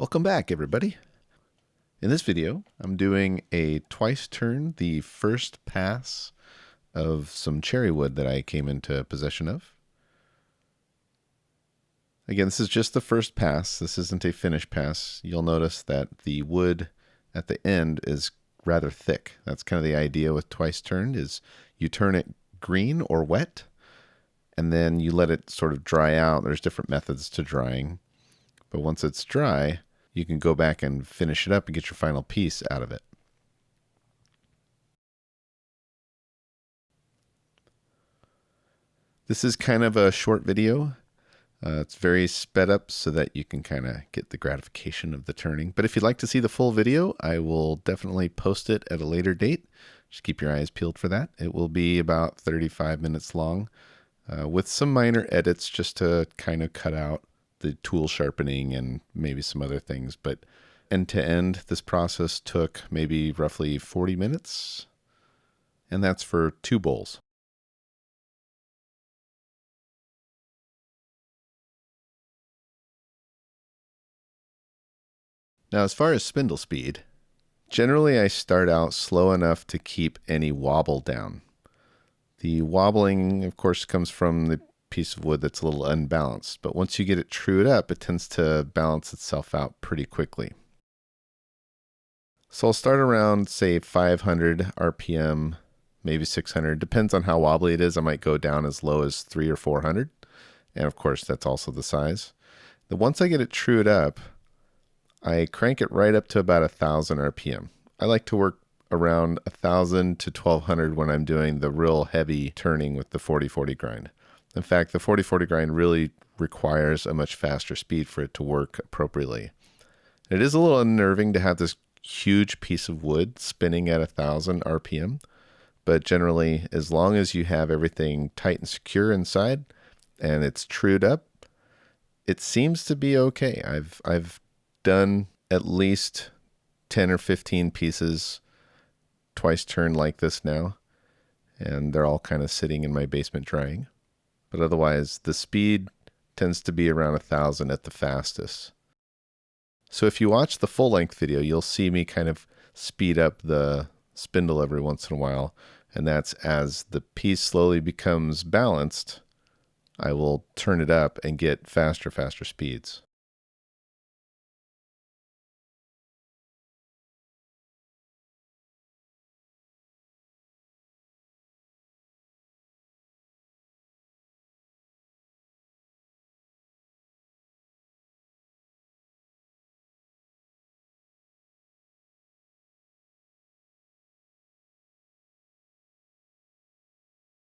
Welcome back, everybody. In this video, I'm doing a twice turn, the first pass of some cherry wood that I came into possession of. Again, this is just the first pass. This isn't a finish pass. You'll notice that the wood at the end is rather thick. That's kind of the idea with twice turned, is you turn it green or wet, and then you let it sort of dry out. There's different methods to drying, but once it's dry, you can go back and finish it up and get your final piece out of it. This is kind of a short video. It's very sped up so that you can kind of get the gratification of the turning. But if you'd like to see the full video, I will definitely post it at a later date. Just keep your eyes peeled for that. It will be about 35 minutes long with some minor edits just to kind of cut out the tool sharpening and maybe some other things. But end to end, this process took maybe roughly 40 minutes. And that's for 2 bowls. Now, as far as spindle speed, generally I start out slow enough to keep any wobble down. The wobbling, of course, comes from the piece of wood that's a little unbalanced, but once you get it trued up, it tends to balance itself out pretty quickly. So I'll start around, say, 500 RPM, maybe 600. Depends on how wobbly it is. I might go down as low as 300 or 400. And of course, that's also the size. Then once I get it trued up, I crank it right up to about 1,000 RPM. I like to work around 1,000 to 1,200 when I'm doing the real heavy turning with the 40/40 grind. In fact, the 40/40 grind really requires a much faster speed for it to work appropriately. It is a little unnerving to have this huge piece of wood spinning at 1,000 RPM, but generally, as long as you have everything tight and secure inside and it's trued up, it seems to be okay. I've done at least 10 or 15 pieces twice turned like this now, and they're all kind of sitting in my basement drying. But otherwise, the speed tends to be around 1,000 at the fastest. So if you watch the full-length video, you'll see me kind of speed up the spindle every once in a while, and that's as the piece slowly becomes balanced, I will turn it up and get faster speeds.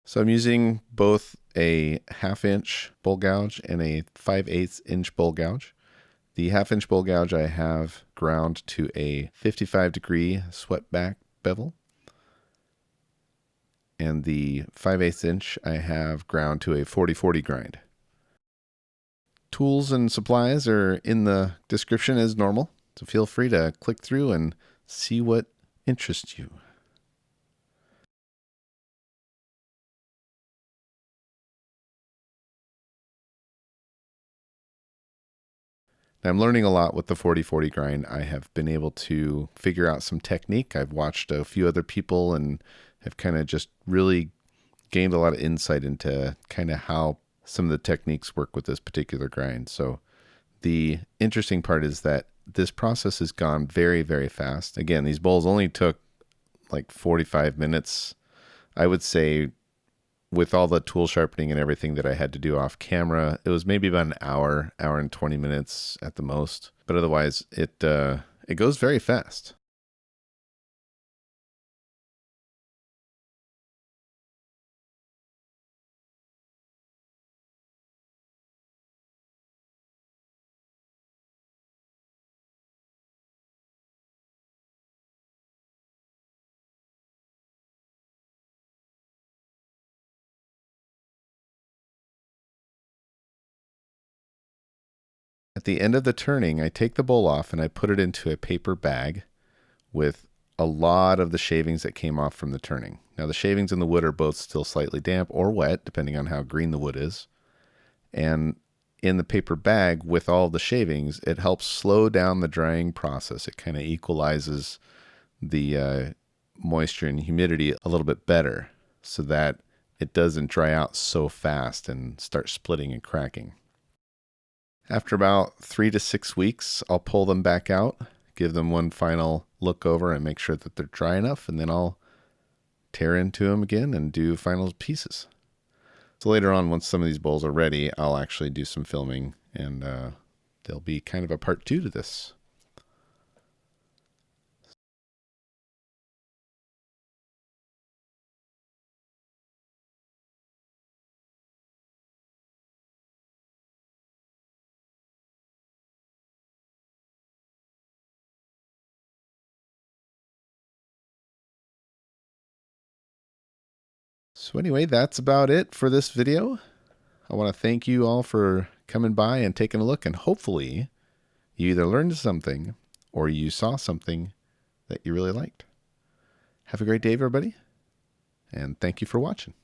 So I'm using both a 1/2 inch bowl gouge and a 5/8 inch bowl gouge. The 1/2 inch bowl gouge I have ground to a 55-degree swept back bevel. And the 5/8 inch I have ground to a 40/40 grind. Tools and supplies are in the description as normal, so feel free to click through and see what interests you. I'm learning a lot with the 40/40 grind. I have been able to figure out some technique. I've watched a few other people and have kind of just really gained a lot of insight into kind of how some of the techniques work with this particular grind. So the interesting part is that this process has gone very, very fast. Again, these bowls only took like 45 minutes. I would say with all the tool sharpening and everything that I had to do off camera, it was maybe about an hour and 20 minutes at the most. But otherwise, it goes very fast. At the end of the turning, I take the bowl off and I put it into a paper bag with a lot of the shavings that came off from the turning. Now the shavings and the wood are both still slightly damp or wet, depending on how green the wood is. And in the paper bag with all the shavings, it helps slow down the drying process. It kind of equalizes the moisture and humidity a little bit better so that it doesn't dry out so fast and start splitting and cracking. After about 3 to 6 weeks, I'll pull them back out, give them one final look over and make sure that they're dry enough, and then I'll tear into them again and do final pieces. So later on, once some of these bowls are ready, I'll actually do some filming, and there'll be kind of a part 2 to this. So anyway, that's about it for this video. I want to thank you all for coming by and taking a look, and hopefully you either learned something or you saw something that you really liked. Have a great day, everybody, and thank you for watching.